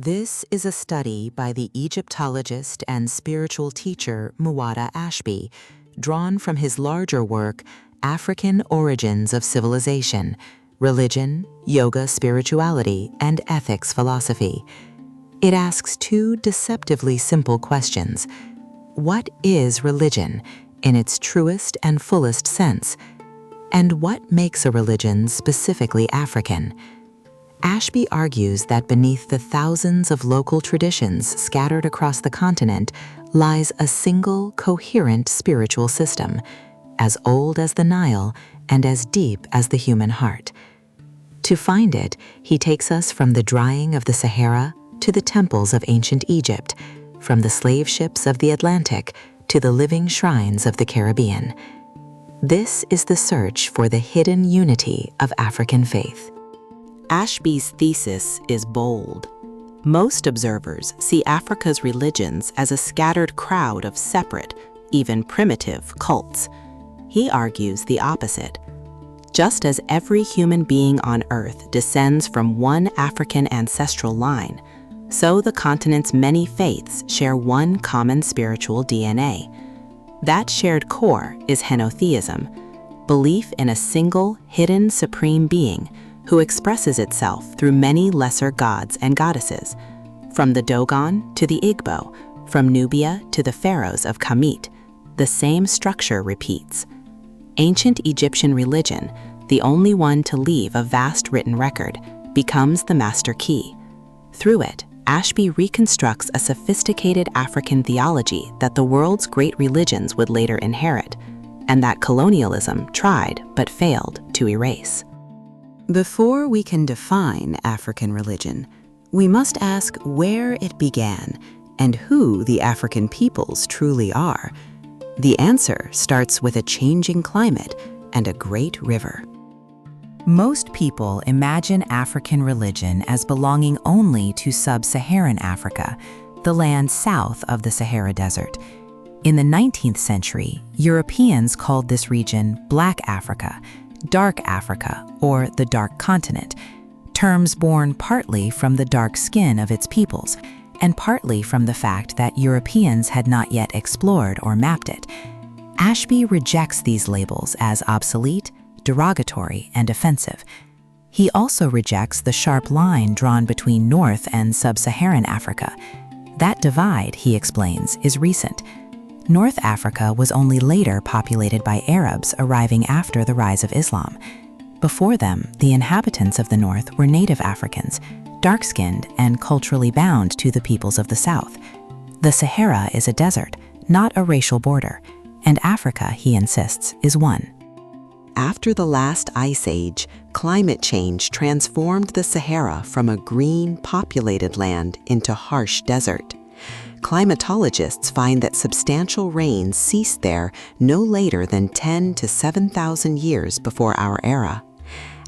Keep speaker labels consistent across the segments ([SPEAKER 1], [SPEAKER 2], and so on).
[SPEAKER 1] This is a study by the Egyptologist and spiritual teacher Muata Ashby, drawn from his larger work, African Origins of Civilization, Religion, Yoga Spirituality, and Ethics Philosophy. It asks two deceptively simple questions. What is religion, in its truest and fullest sense? And what makes a religion specifically African? Ashby argues that beneath the thousands of local traditions scattered across the continent lies a single, coherent spiritual system, as old as the Nile and as deep as the human heart. To find it, he takes us from the drying of the Sahara to the temples of ancient Egypt, from the slave ships of the Atlantic to the living shrines of the Caribbean. This is the search for the hidden unity of African faith.
[SPEAKER 2] Ashby's thesis is bold. Most observers see Africa's religions as a scattered crowd of separate, even primitive, cults. He argues the opposite. Just as every human being on Earth descends from one African ancestral line, so the continent's many faiths share one common spiritual DNA. That shared core is Henotheism, belief in a single, hidden supreme being who expresses itself through many lesser gods and goddesses, from the Dogon to the Igbo, from Nubia to the pharaohs of Kamit. The same structure repeats. Ancient Egyptian religion, the only one to leave a vast written record, becomes the master key. Through it, Ashby reconstructs a sophisticated African theology that the world's great religions would later inherit, and that colonialism tried but failed to erase.
[SPEAKER 1] Before we can define African religion, we must ask where it began and who the African peoples truly are. The answer starts with a changing climate and a great river. Most people imagine African religion as belonging only to sub-Saharan Africa, the land south of the Sahara Desert. In the 19th century, Europeans called this region Black Africa, Dark Africa, or the Dark Continent, terms born partly from the dark skin of its peoples, and partly from the fact that Europeans had not yet explored or mapped it. Ashby rejects these labels as obsolete, derogatory, and offensive. He also rejects the sharp line drawn between North and Sub-Saharan Africa. That divide, he explains, is recent. North Africa was only later populated by Arabs arriving after the rise of Islam. Before them, the inhabitants of the North were native Africans, dark-skinned and culturally bound to the peoples of the South. The Sahara is a desert, not a racial border, and Africa, he insists, is one.
[SPEAKER 2] After the last ice age, climate change transformed the Sahara from a green, populated land into harsh desert. Climatologists find that substantial rains ceased there no later than 10 to 7,000 years before our era.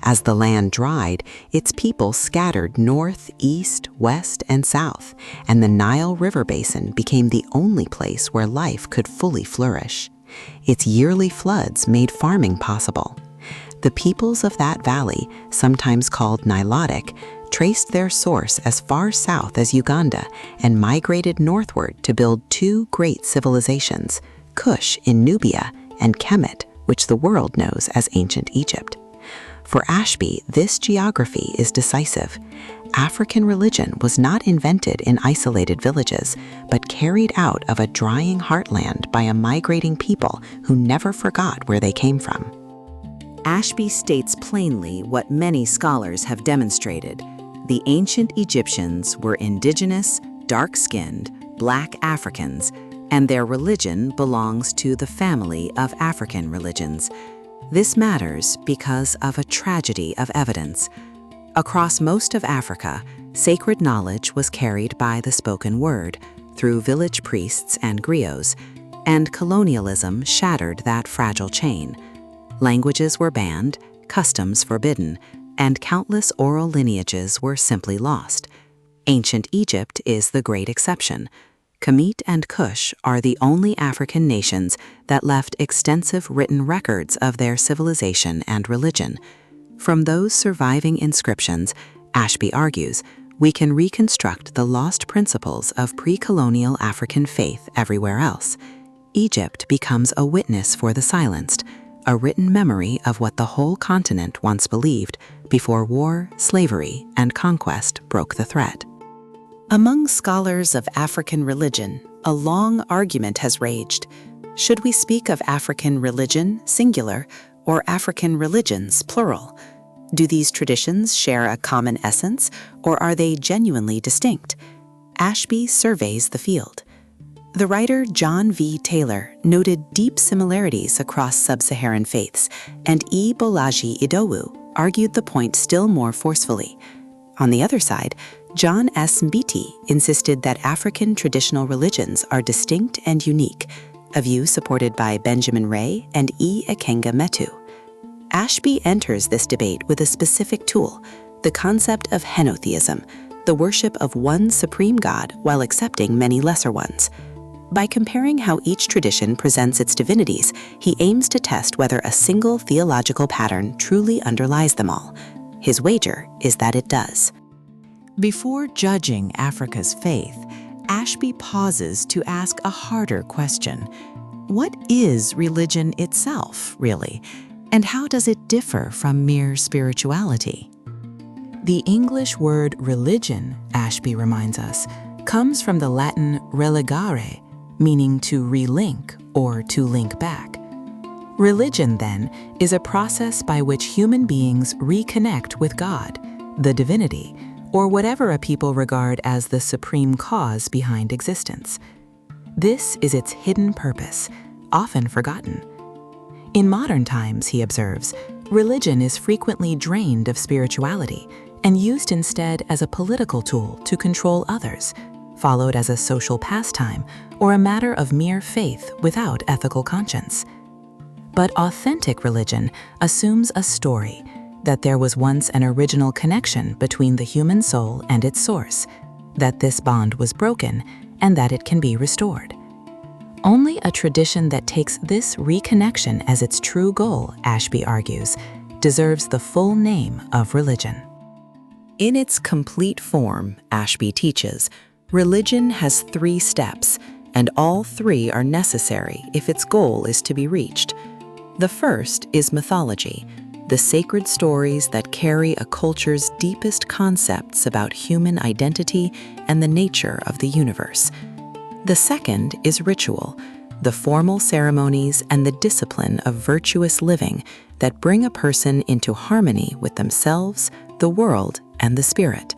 [SPEAKER 2] As the land dried, its people scattered north, east, west, and south, and the Nile River basin became the only place where life could fully flourish. Its yearly floods made farming possible. The peoples of that valley, sometimes called Nilotic, traced their source as far south as Uganda and migrated northward to build two great civilizations, Kush in Nubia and Kamit, which the world knows as ancient Egypt. For Ashby, this geography is decisive. African religion was not invented in isolated villages, but carried out of a drying heartland by a migrating people who never forgot where they came from.
[SPEAKER 1] Ashby states plainly what many scholars have demonstrated. The ancient Egyptians were indigenous, dark-skinned, Black Africans, and their religion belongs to the family of African religions. This matters because of a tragedy of evidence. Across most of Africa, sacred knowledge was carried by the spoken word, through village priests and griots, and colonialism shattered that fragile chain. Languages were banned, customs forbidden, and countless oral lineages were simply lost. Ancient Egypt is the great exception. Kamit and Kush are the only African nations that left extensive written records of their civilization and religion. From those surviving inscriptions, Ashby argues, we can reconstruct the lost principles of pre-colonial African faith everywhere else. Egypt becomes a witness for the silenced, a written memory of what the whole continent once believed before war, slavery, and conquest broke the thread. Among scholars of African religion, a long argument has raged. Should we speak of African religion, singular, or African religions, plural? Do these traditions share a common essence, or are they genuinely distinct? Ashby surveys the field. The writer John V. Taylor noted deep similarities across sub-Saharan faiths, and E. Bolaji Idowu argued the point still more forcefully. On the other side, John S. Mbiti insisted that African traditional religions are distinct and unique, a view supported by Benjamin Ray and E. Ikenga Metu. Ashby enters this debate with a specific tool, the concept of Henotheism, the worship of one supreme God while accepting many lesser ones. By comparing how each tradition presents its divinities, he aims to test whether a single theological pattern truly underlies them all. His wager is that it does. Before judging Africa's faith, Ashby pauses to ask a harder question. What is religion itself, really? And how does it differ from mere spirituality? The English word religion, Ashby reminds us, comes from the Latin relegare, meaning to relink or to link back. Religion, then, is a process by which human beings reconnect with God, the divinity, or whatever a people regard as the supreme cause behind existence. This is its hidden purpose, often forgotten. In modern times, he observes, religion is frequently drained of spirituality and used instead as a political tool to control others, followed as a social pastime or a matter of mere faith without ethical conscience. But authentic religion assumes a story, that there was once an original connection between the human soul and its source, that this bond was broken, and that it can be restored. Only a tradition that takes this reconnection as its true goal, Ashby argues, deserves the full name of religion. In its complete form, Ashby teaches, religion has 3 steps, and all 3 are necessary if its goal is to be reached. The first is mythology, the sacred stories that carry a culture's deepest concepts about human identity and the nature of the universe. The second is ritual, the formal ceremonies and the discipline of virtuous living that bring a person into harmony with themselves, the world, and the spirit.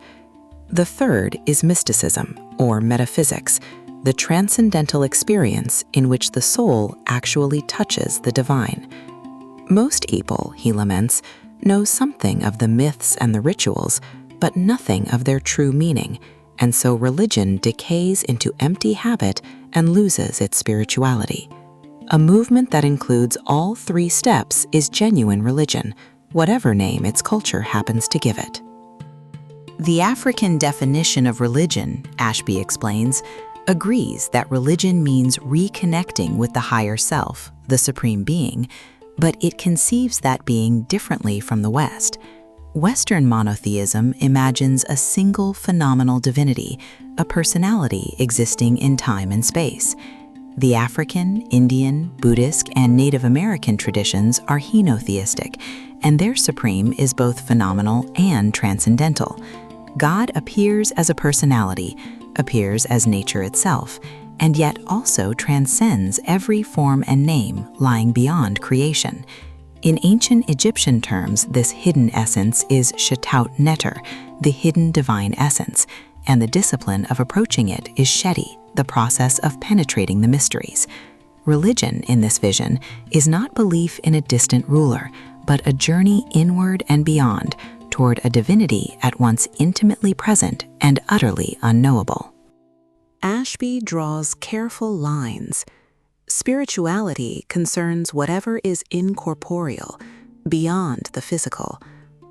[SPEAKER 1] The third is mysticism, or metaphysics, the transcendental experience in which the soul actually touches the divine. Most people, he laments, know something of the myths and the rituals, but nothing of their true meaning, and so religion decays into empty habit and loses its spirituality. A movement that includes all 3 steps is genuine religion, whatever name its culture happens to give it. The African definition of religion, Ashby explains, agrees that religion means reconnecting with the higher self, the supreme being, but it conceives that being differently from the West. Western monotheism imagines a single phenomenal divinity, a personality existing in time and space. The African, Indian, Buddhist, and Native American traditions are henotheistic, and their supreme is both phenomenal and transcendental. God appears as a personality, appears as nature itself, and yet also transcends every form and name lying beyond creation. In ancient Egyptian terms, this hidden essence is Shetaut neter, the hidden divine essence, and the discipline of approaching it is Sheti, the process of penetrating the mysteries. Religion, in this vision, is not belief in a distant ruler, but a journey inward and beyond, toward a divinity at once intimately present and utterly unknowable. Ashby draws careful lines. Spirituality concerns whatever is incorporeal, beyond the physical,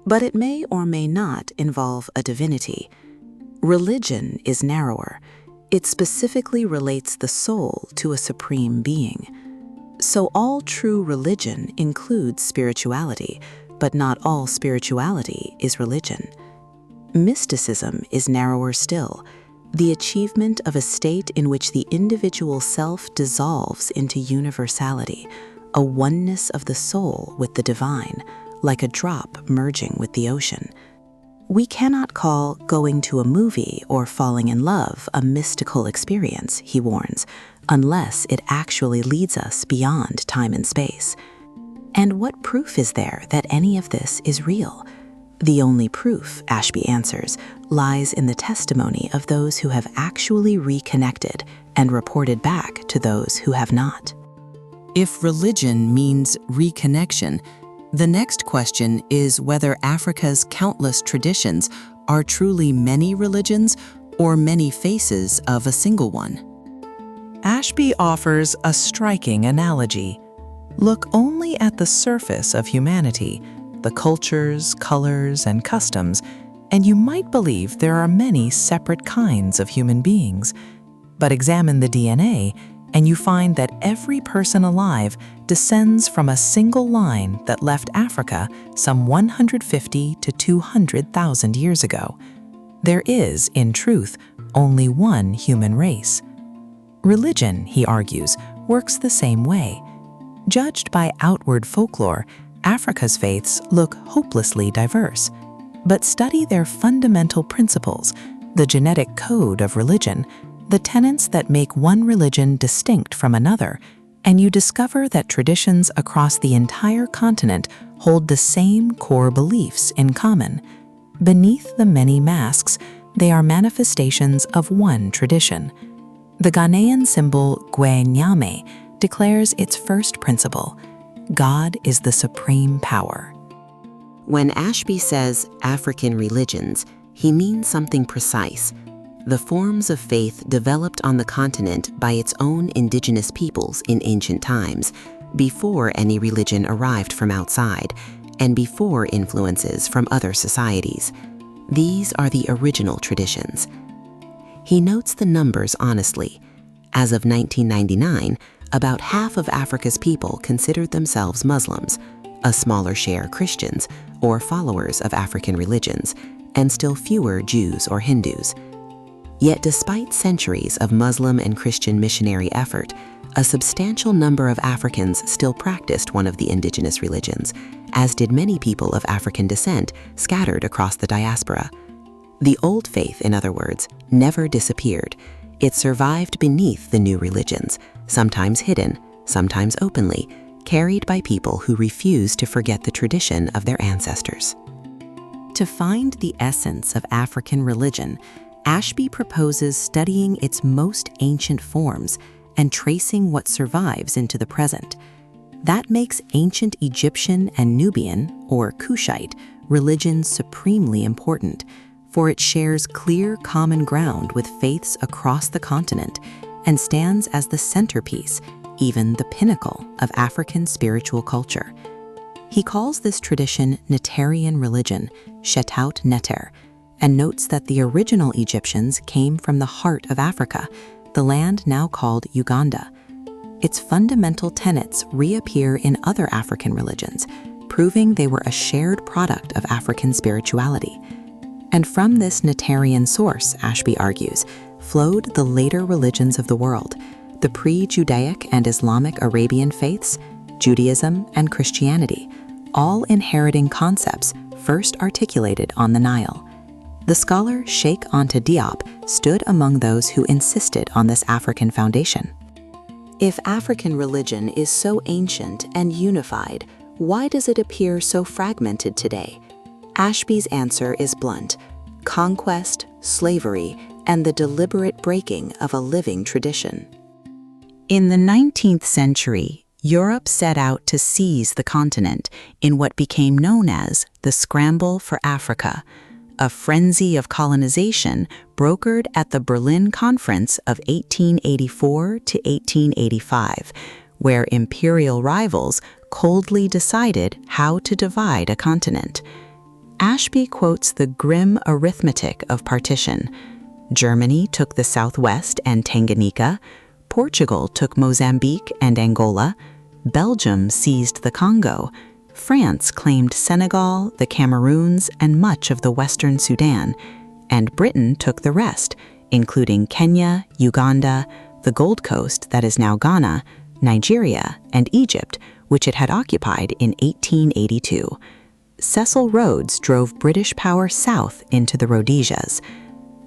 [SPEAKER 1] but it may or may not involve a divinity. Religion is narrower. It specifically relates the soul to a supreme being. So all true religion includes spirituality, but not all spirituality is religion. Mysticism is narrower still, the achievement of a state in which the individual self dissolves into universality, a oneness of the soul with the divine, like a drop merging with the ocean. We cannot call going to a movie or falling in love a mystical experience, he warns, unless it actually leads us beyond time and space. And what proof is there that any of this is real? The only proof, Ashby answers, lies in the testimony of those who have actually reconnected and reported back to those who have not. If religion means reconnection, the next question is whether Africa's countless traditions are truly many religions or many faces of a single one. Ashby offers a striking analogy. Look only at the surface of humanity, the cultures, colors, and customs, and you might believe there are many separate kinds of human beings. But examine the DNA, and you find that every person alive descends from a single line that left Africa some 150 to 200,000 years ago. There is, in truth, only one human race. Religion, he argues, works the same way. Judged by outward folklore, Africa's faiths look hopelessly diverse. But study their fundamental principles, the genetic code of religion, the tenets that make one religion distinct from another, and you discover that traditions across the entire continent hold the same core beliefs in common. Beneath the many masks, they are manifestations of one tradition. The Ghanaian symbol Gwe Nyame declares its first principle: God is the supreme power. When Ashby says African religions, he means something precise. The forms of faith developed on the continent by its own indigenous peoples in ancient times, before any religion arrived from outside, and before influences from other societies. These are the original traditions. He notes the numbers honestly. As of 1999, about half of Africa's people considered themselves Muslims, a smaller share Christians, or followers of African religions, and still fewer Jews or Hindus. Yet despite centuries of Muslim and Christian missionary effort, a substantial number of Africans still practiced one of the indigenous religions, as did many people of African descent scattered across the diaspora. The old faith, in other words, never disappeared. It survived beneath the new religions, sometimes hidden, sometimes openly, carried by people who refuse to forget the tradition of their ancestors. To find the essence of African religion, Ashby proposes studying its most ancient forms and tracing what survives into the present. That makes ancient Egyptian and Nubian, or Kushite, religions supremely important, for it shares clear common ground with faiths across the continent and stands as the centerpiece, even the pinnacle, of African spiritual culture. He calls this tradition Netarian religion, Shetaut Neter, and notes that the original Egyptians came from the heart of Africa, the land now called Uganda. Its fundamental tenets reappear in other African religions, proving they were a shared product of African spirituality. And from this Netarian source, Ashby argues, flowed the later religions of the world, the pre-Judaic and Islamic Arabian faiths, Judaism, and Christianity, all inheriting concepts first articulated on the Nile. The scholar Sheikh Anta Diop stood among those who insisted on this African foundation. If African religion is so ancient and unified, why does it appear so fragmented today? Ashby's answer is blunt: conquest, slavery, and the deliberate breaking of a living tradition. In the 19th century, Europe set out to seize the continent in what became known as the Scramble for Africa, a frenzy of colonization brokered at the Berlin Conference of 1884 to 1885, where imperial rivals coldly decided how to divide a continent. Ashby quotes the grim arithmetic of partition. Germany took the southwest and Tanganyika, Portugal took Mozambique and Angola, Belgium seized the Congo, France claimed Senegal, the Cameroons, and much of the western Sudan, and Britain took the rest, including Kenya, Uganda, the Gold Coast that is now Ghana, Nigeria, and Egypt, which it had occupied in 1882. Cecil Rhodes drove British power south into the Rhodesias.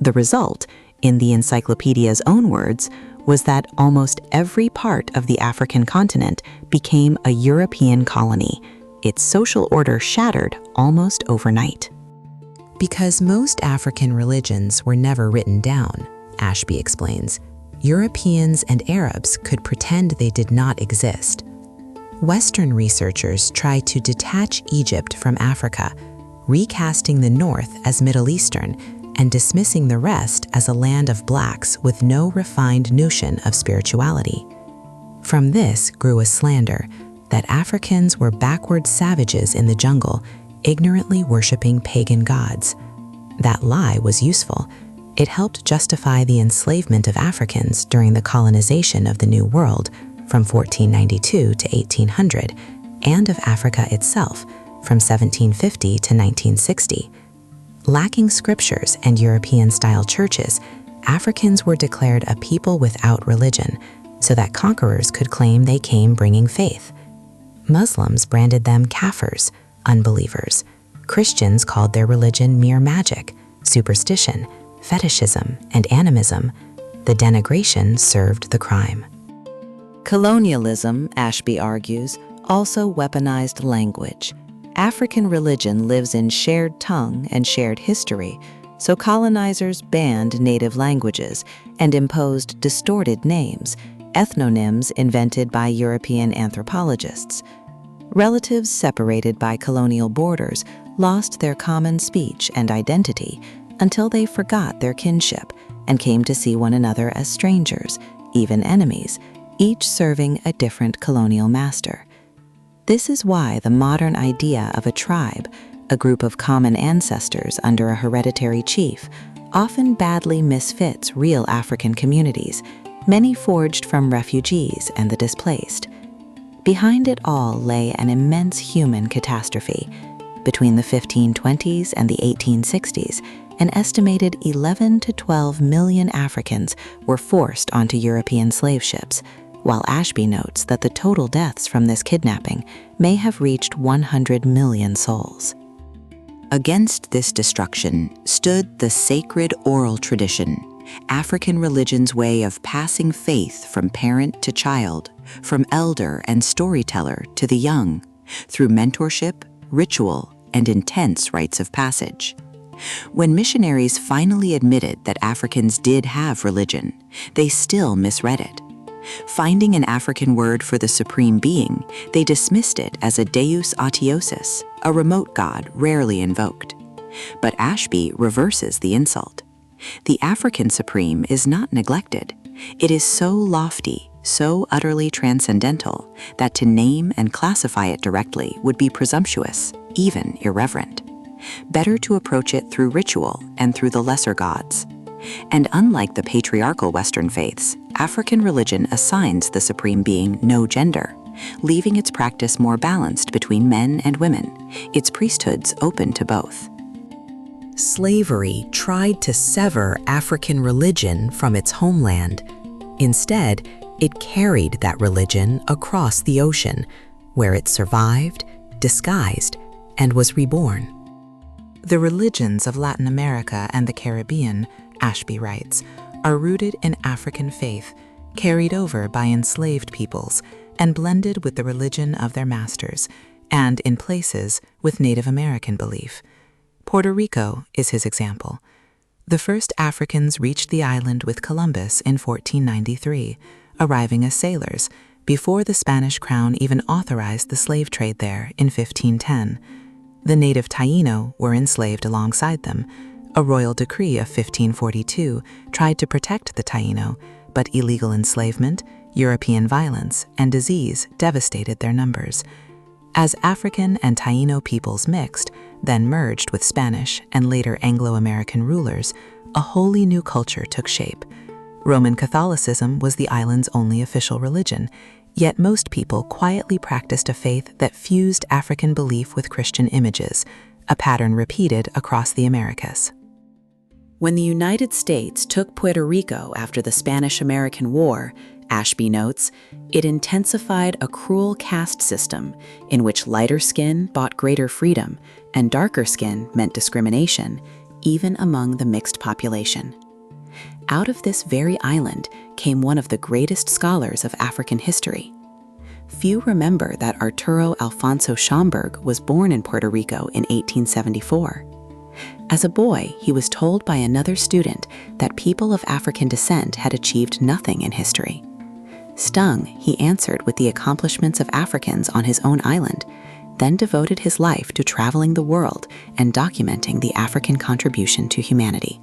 [SPEAKER 1] The result, in the encyclopedia's own words, was that almost every part of the African continent became a European colony, its social order shattered almost overnight. Because most African religions were never written down, Ashby explains, Europeans and Arabs could pretend they did not exist. Western researchers try to detach Egypt from Africa, recasting the North as Middle Eastern and dismissing the rest as a land of blacks with no refined notion of spirituality. From this grew a slander that Africans were backward savages in the jungle, ignorantly worshiping pagan gods. That lie was useful. It helped justify the enslavement of Africans during the colonization of the New World from 1492 to 1800, and of Africa itself from 1750 to 1960. Lacking scriptures and European-style churches, Africans were declared a people without religion, so that conquerors could claim they came bringing faith. Muslims branded them kafirs, unbelievers. Christians called their religion mere magic, superstition, fetishism, and animism. The denigration served the crime. Colonialism, Ashby argues, also weaponized language. African religion lives in shared tongue and shared history, so colonizers banned native languages and imposed distorted names, ethnonyms invented by European anthropologists. Relatives separated by colonial borders lost their common speech and identity until they forgot their kinship and came to see one another as strangers, even enemies, each serving a different colonial master. This is why the modern idea of a tribe, a group of common ancestors under a hereditary chief, often badly misfits real African communities, many forged from refugees and the displaced. Behind it all lay an immense human catastrophe. Between the 1520s and the 1860s, an estimated 11 to 12 million Africans were forced onto European slave ships, while Ashby notes that the total deaths from this kidnapping may have reached 100 million souls. Against this destruction stood the sacred oral tradition, African religion's way of passing faith from parent to child, from elder and storyteller to the young, through mentorship, ritual, and intense rites of passage. When missionaries finally admitted that Africans did have religion, they still misread it. Finding an African word for the supreme being, they dismissed it as a deus atheosis, a remote god rarely invoked. But Ashby reverses the insult. The African supreme is not neglected. It is so lofty, so utterly transcendental, that to name and classify it directly would be presumptuous, even irreverent. Better to approach it through ritual and through the lesser gods. And unlike the patriarchal Western faiths, African religion assigns the supreme being no gender, leaving its practice more balanced between men and women, its priesthoods open to both. Slavery tried to sever African religion from its homeland. Instead, it carried that religion across the ocean, where it survived, disguised, and was reborn. The religions of Latin America and the Caribbean, Ashby writes, are rooted in African faith, carried over by enslaved peoples, and blended with the religion of their masters, and in places with Native American belief. Puerto Rico is his example. The first Africans reached the island with Columbus in 1493, arriving as sailors, before the Spanish crown even authorized the slave trade there in 1510. The native Taino were enslaved alongside them. A royal decree of 1542 tried to protect the Taino, but illegal enslavement, European violence, and disease devastated their numbers. As African and Taino peoples mixed, then merged with Spanish and later Anglo-American rulers, a wholly new culture took shape. Roman Catholicism was the island's only official religion.
[SPEAKER 2] Yet most people quietly practiced a faith that fused African belief with Christian images, a pattern repeated across the Americas.
[SPEAKER 1] When the United States took Puerto Rico after the Spanish-American War, Ashby notes, it intensified a cruel caste system in which lighter skin bought greater freedom and darker skin meant discrimination, even among the mixed population. Out of this very island came one of the greatest scholars of African history. Few remember that Arturo Alfonso Schomburg was born in Puerto Rico in 1874. As a boy, he was told by another student that people of African descent had achieved nothing in history. Stung, he answered with the accomplishments of Africans on his own island, then devoted his life to traveling the world and documenting the African contribution to humanity.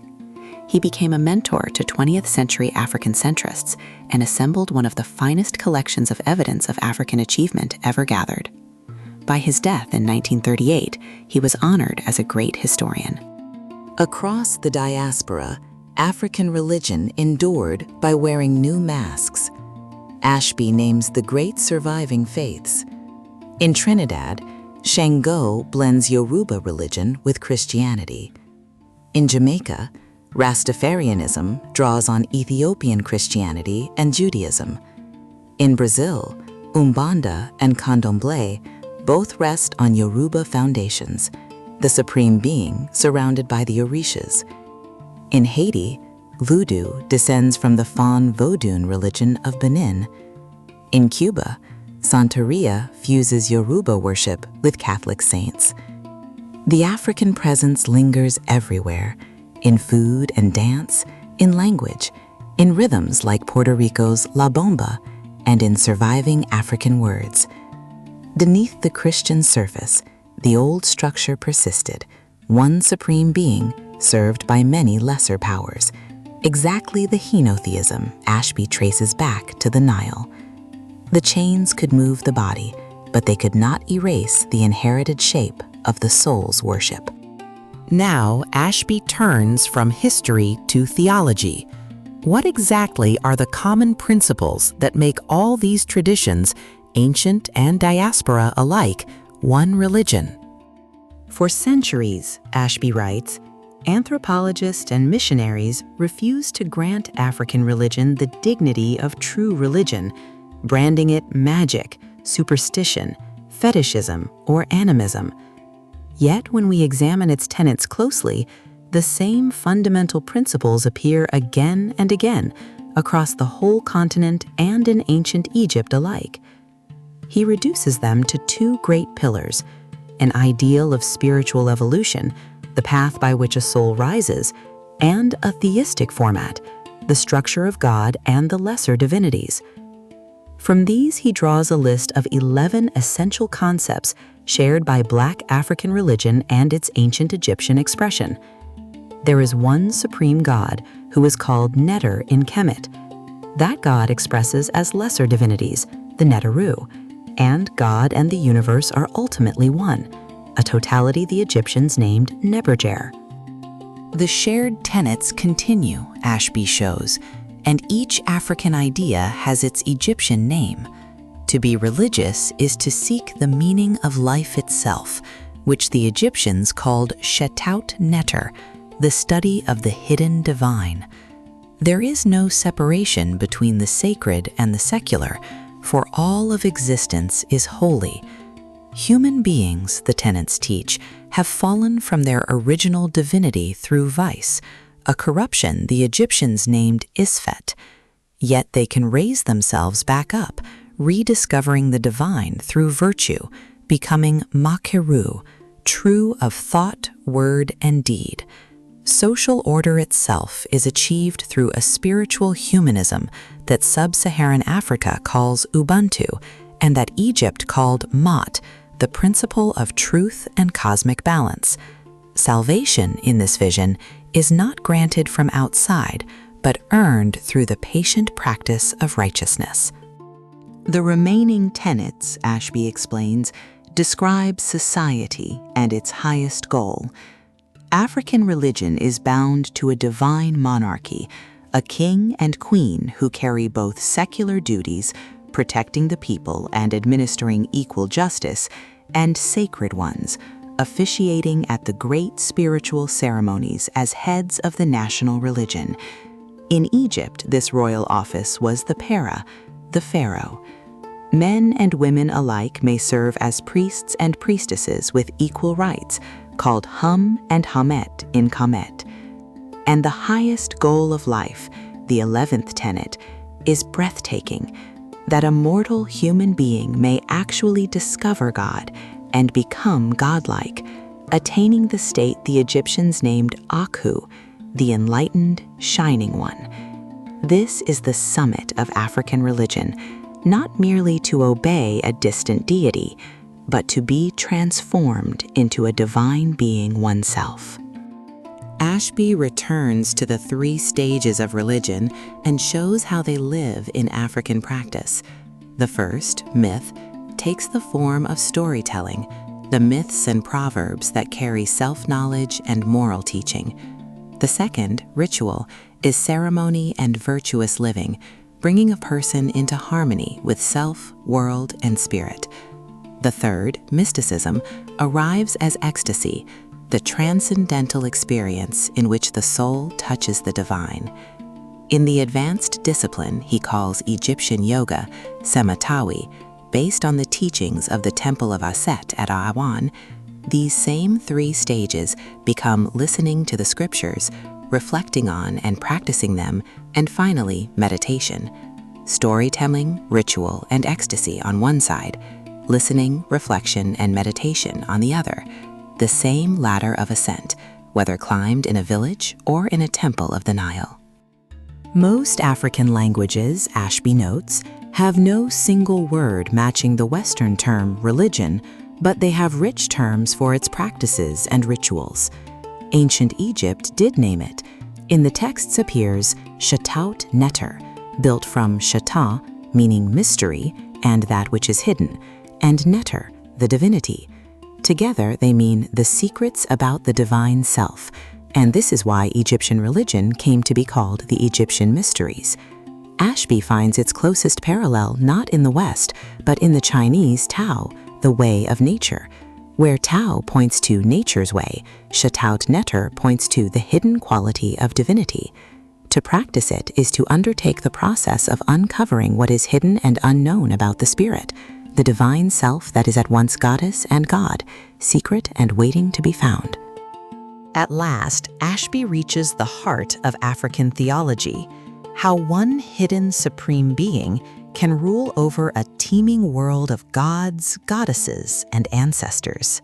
[SPEAKER 1] He became a mentor to 20th century African centrists and assembled one of the finest collections of evidence of African achievement ever gathered. By his death in 1938, he was honored as a great historian.
[SPEAKER 2] Across the diaspora, African religion endured by wearing new masks. Ashby names the great surviving faiths. In Trinidad, Shango blends Yoruba religion with Christianity. In Jamaica, Rastafarianism draws on Ethiopian Christianity and Judaism. In Brazil, Umbanda and Candomblé both rest on Yoruba foundations, the supreme being surrounded by the Orishas. In Haiti, Voodoo descends from the Fon Vodun religion of Benin. In Cuba, Santeria fuses Yoruba worship with Catholic saints. The African presence lingers everywhere, in food and dance, in language, in rhythms like Puerto Rico's La Bomba, and in surviving African words. Beneath the Christian surface, the old structure persisted, one supreme being served by many lesser powers, exactly the Henotheism Ashby traces back to the Nile. The chains could move the body, but they could not erase the inherited shape of the soul's worship.
[SPEAKER 1] Now, Ashby turns from history to theology. What exactly are the common principles that make all these traditions, ancient and diaspora alike, one religion? For centuries, Ashby writes, anthropologists and missionaries refused to grant African religion the dignity of true religion, branding it magic, superstition, fetishism, or animism. Yet when we examine its tenets closely, the same fundamental principles appear again and again across the whole continent and in ancient Egypt alike. He reduces them to two great pillars, an ideal of spiritual evolution, the path by which a soul rises, and a theistic format, the structure of God and the lesser divinities. From these, he draws a list of 11 essential concepts shared by Black African religion and its ancient Egyptian expression. There is one supreme God who is called Neter in Kamit. That God expresses as lesser divinities, the Neteru, and God and the universe are ultimately one, a totality the Egyptians named Neberger. The shared tenets continue, Ashby shows, and each African idea has its Egyptian name. To be religious is to seek the meaning of life itself, which the Egyptians called Shetaut Neter, the study of the hidden divine. There is no separation between the sacred and the secular, for all of existence is holy. Human beings, the tenets teach, have fallen from their original divinity through vice, a corruption the Egyptians named Isfet. Yet they can raise themselves back up, rediscovering the divine through virtue, becoming Maakheru, true of thought, word, and deed. Social order itself is achieved through a spiritual humanism that sub-Saharan Africa calls Ubuntu, and that Egypt called Maat, the principle of truth and cosmic balance. Salvation, in this vision, is not granted from outside, but earned through the patient practice of righteousness. The remaining tenets, Ashby explains, describe society and its highest goal. African religion is bound to a divine monarchy, a king and queen who carry both secular duties, protecting the people and administering equal justice, and sacred ones, officiating at the great spiritual ceremonies as heads of the national religion. In Egypt, this royal office was the para, the pharaoh. Men and women alike may serve as priests and priestesses with equal rights, called hum and hamet in Kamit. And the highest goal of life, the 11th tenet, is breathtaking, that a mortal human being may actually discover God and become godlike, attaining the state the Egyptians named Aku, the enlightened, shining one. This is the summit of African religion, not merely to obey a distant deity, but to be transformed into a divine being oneself. Ashby returns to the 3 stages of religion and shows how they live in African practice. The first, myth, takes the form of storytelling, the myths and proverbs that carry self-knowledge and moral teaching. The second, ritual, is ceremony and virtuous living, bringing a person into harmony with self, world, and spirit. The third, mysticism, arrives as ecstasy, the transcendental experience in which the soul touches the divine. In the advanced discipline he calls Egyptian yoga, Sematawi, based on the teachings of the Temple of Ascent at Amun, these same 3 stages become listening to the scriptures, reflecting on and practicing them, and finally, meditation. Storytelling, ritual, and ecstasy on one side, listening, reflection, and meditation on the other, the same ladder of ascent, whether climbed in a village or in a temple of the Nile. Most African languages, Ashby notes, have no single word matching the Western term religion, but they have rich terms for its practices and rituals. Ancient Egypt did name it. In the texts appears Shetaut neter, built from Shetah, meaning mystery and that which is hidden, and neter, the divinity. Together they mean the secrets about the divine self, and this is why Egyptian religion came to be called the Egyptian mysteries. Ashby finds its closest parallel not in the West, but in the Chinese Tao, the way of nature. Where Tao points to nature's way, Shetaut neter points to the hidden quality of divinity. To practice it is to undertake the process of uncovering what is hidden and unknown about the spirit, the divine self that is at once goddess and god, secret and waiting to be found. At last, Ashby reaches the heart of African theology, how one hidden supreme being can rule over a teeming world of gods, goddesses, and ancestors.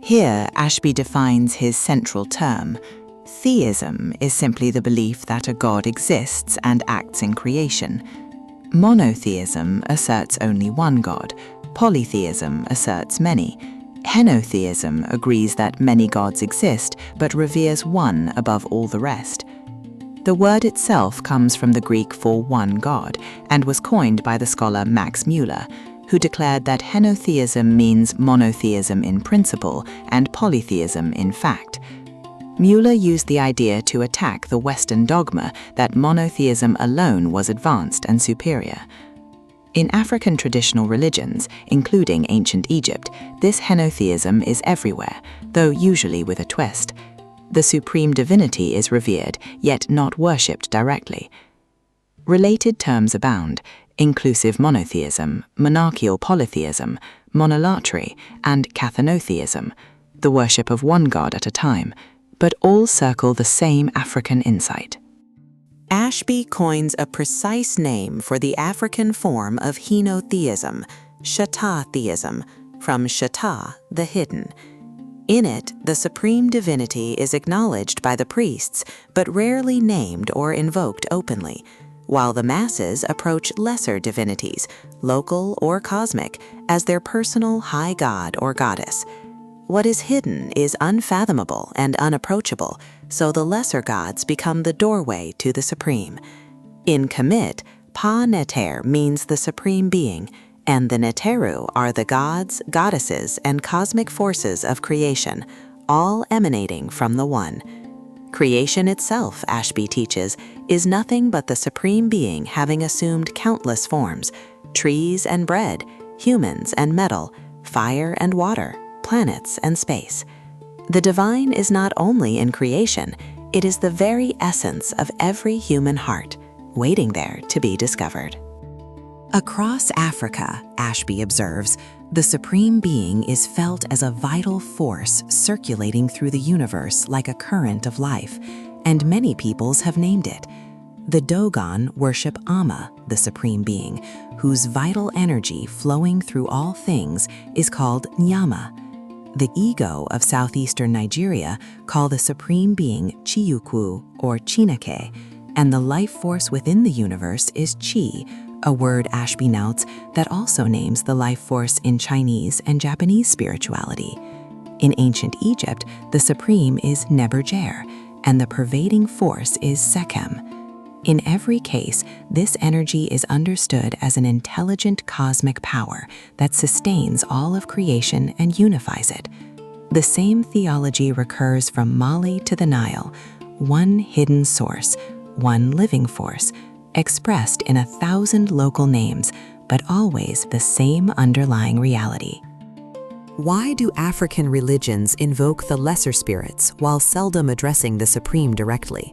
[SPEAKER 1] Here, Ashby defines his central term. Theism is simply the belief that a god exists and acts in creation. Monotheism asserts only one god. Polytheism asserts many. Henotheism agrees that many gods exist, but reveres one above all the rest. The word itself comes from the Greek for one god, and was coined by the scholar Max Muller, who declared that henotheism means monotheism in principle and polytheism in fact. Muller used the idea to attack the Western dogma that monotheism alone was advanced and superior. In African traditional religions, including ancient Egypt, this henotheism is everywhere, though usually with a twist. The supreme divinity is revered, yet not worshipped directly. Related terms abound: inclusive monotheism, monarchical polytheism, monolatry, and kathenotheism, the worship of one god at a time, but all circle the same African insight. Ashby coins a precise name for the African form of Henotheism, Shetatheism, from Shetah, the hidden. In it, the supreme divinity is acknowledged by the priests, but rarely named or invoked openly, while the masses approach lesser divinities, local or cosmic, as their personal high god or goddess. What is hidden is unfathomable and unapproachable, so the lesser gods become the doorway to the supreme. In Kamit, Pa Neter means the supreme being, and the Neteru are the gods, goddesses, and cosmic forces of creation, all emanating from the One. Creation itself, Ashby teaches, is nothing but the supreme being having assumed countless forms,
[SPEAKER 2] trees and bread, humans and metal, fire and water, planets and space. The divine is not only in creation, it is the very essence of every human heart, waiting there to be discovered. Across Africa, Ashby observes, the Supreme Being is felt as a vital force circulating through the universe like a current of life, and many peoples have named it. The Dogon worship Amma, the Supreme Being, whose vital energy flowing through all things is called Nyama. The Igbo of southeastern Nigeria call the Supreme Being Chiyukwu or Chineke, and the life force within the universe is Chi, a word Ashby notes that also names the life force in Chinese and Japanese spirituality. In ancient Egypt, the Supreme is Neberger, and the pervading force is Sekhem. In every case, this energy is understood as an intelligent cosmic power that sustains all of creation and unifies it. The same theology recurs from Mali to the Nile, one hidden source, one living force, expressed in 1,000 local names, but always the same underlying reality. Why do African religions invoke the lesser spirits while seldom addressing the Supreme directly?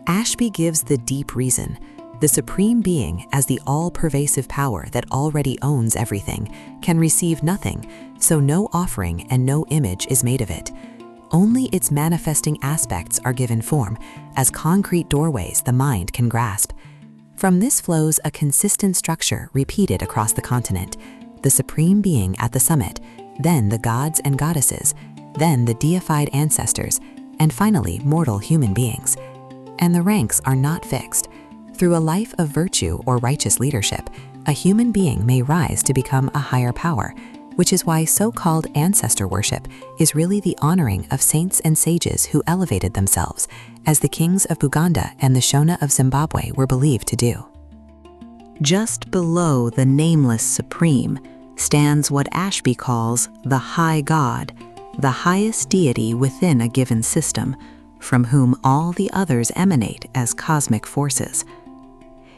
[SPEAKER 2] Ashby gives the deep reason. The Supreme Being, as the all-pervasive power that already owns everything, can receive nothing, so no offering and no image is made of it. Only its manifesting aspects are given form, as concrete doorways the mind can grasp. From this flows a consistent structure repeated across the continent, the Supreme Being at the summit, then the gods and goddesses, then the deified ancestors, and finally mortal human beings. And the ranks are not fixed. Through a life of virtue or righteous leadership, a human being may rise to become a higher power, which is why so-called ancestor worship is really the honoring of saints and sages who elevated themselves, as the kings of Buganda and the Shona of Zimbabwe were believed to do. Just below the nameless Supreme stands what Ashby calls the High God, the highest deity within a given system, from whom all the others emanate as cosmic forces.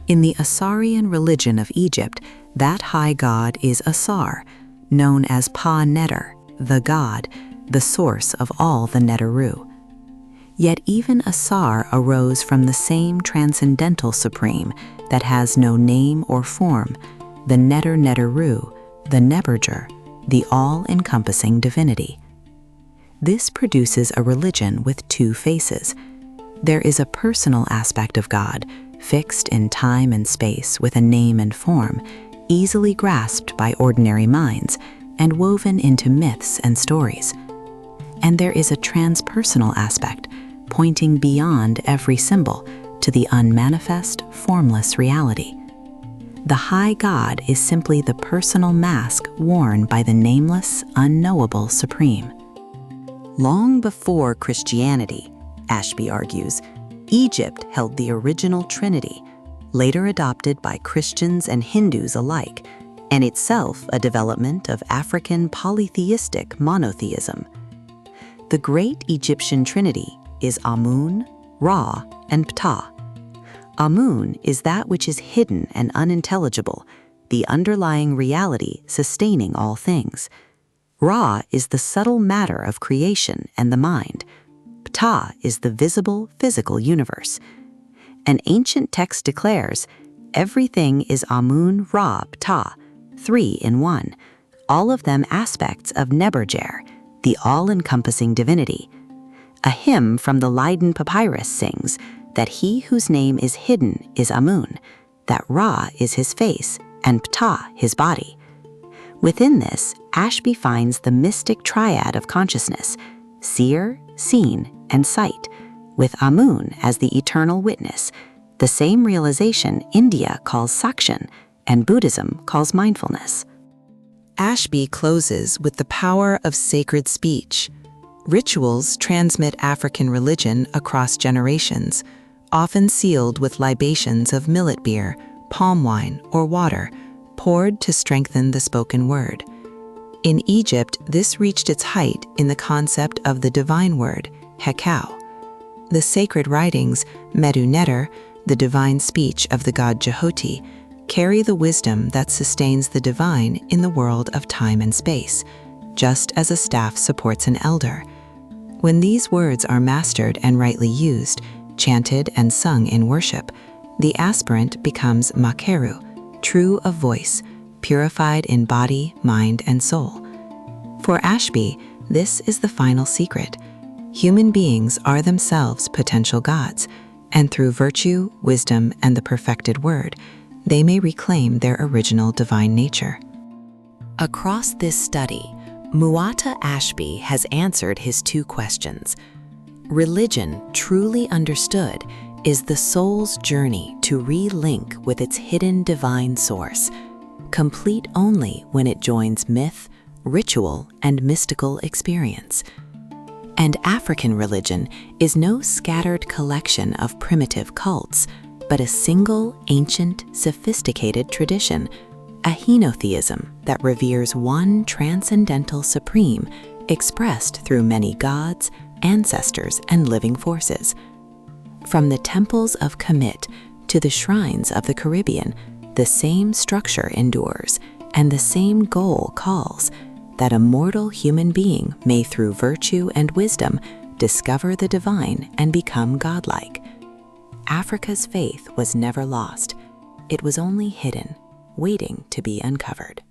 [SPEAKER 2] In the Asarian religion of Egypt, that high god is Asar, known as Pa-Neter, the god, the source of all the Neteru. Yet even Asar arose from the same transcendental supreme that has no name or form, the Neteru, the Neberger, the all-encompassing divinity. This produces a religion with two faces. There is a personal aspect of God, fixed in time and space with a name and form, easily grasped by ordinary minds, and woven into myths and stories. And there is a transpersonal aspect, pointing beyond every symbol to the unmanifest, formless reality. The high God is simply the personal mask worn by the nameless, unknowable Supreme. Long before Christianity, Ashby argues, Egypt held the original Trinity, later adopted by Christians and Hindus alike, and itself a development of African polytheistic monotheism. The great Egyptian Trinity is Amun, Ra, and Ptah. Amun is that which is hidden and unintelligible, the underlying reality sustaining all things. Ra is the subtle matter of creation and the mind. Ptah is the visible, physical universe. An ancient text declares, everything is Amun, Ra, Ptah, three in one, all of them aspects of Neberger, the all-encompassing divinity. A hymn from the Leiden papyrus sings that he whose name is hidden is Amun, that Ra is his face and Ptah his body. Within this, Ashby finds the mystic triad of consciousness, seer, seen, and sight, with Amun as the eternal witness, the same realization India calls sakshan and Buddhism calls mindfulness. Ashby closes with the power of sacred speech. Rituals transmit African religion across generations, often sealed with libations of millet beer, palm wine, or water, poured to strengthen the spoken word. In Egypt, this reached its height in the concept of the divine word, Hekau. The sacred writings, Medu Neter, the divine speech of the god Jehoti,
[SPEAKER 1] carry the wisdom that sustains the divine in the world of time and space, just as a staff supports an elder. When these words are mastered and rightly used, chanted and sung in worship, the aspirant becomes Maakheru, true of voice, purified in body, mind, and soul. For Ashby, this is the final secret. Human beings are themselves potential gods, and through virtue, wisdom, and the perfected word, they may reclaim their original divine nature.
[SPEAKER 2] Across this study, Muata Ashby has answered his two questions. Religion, truly understood, is the soul's journey to re-link with its hidden divine source, complete only when it joins myth, ritual, and mystical experience. And African religion is no scattered collection of primitive cults, but a single, ancient, sophisticated tradition, a henotheism that reveres one transcendental supreme, expressed through many gods, ancestors, and living forces. From the temples of Kamit to the shrines of the Caribbean, the same structure endures, and the same goal calls, that a mortal human being may through virtue and wisdom discover the divine and become godlike. Africa's faith was never lost. It was only hidden, waiting to be uncovered.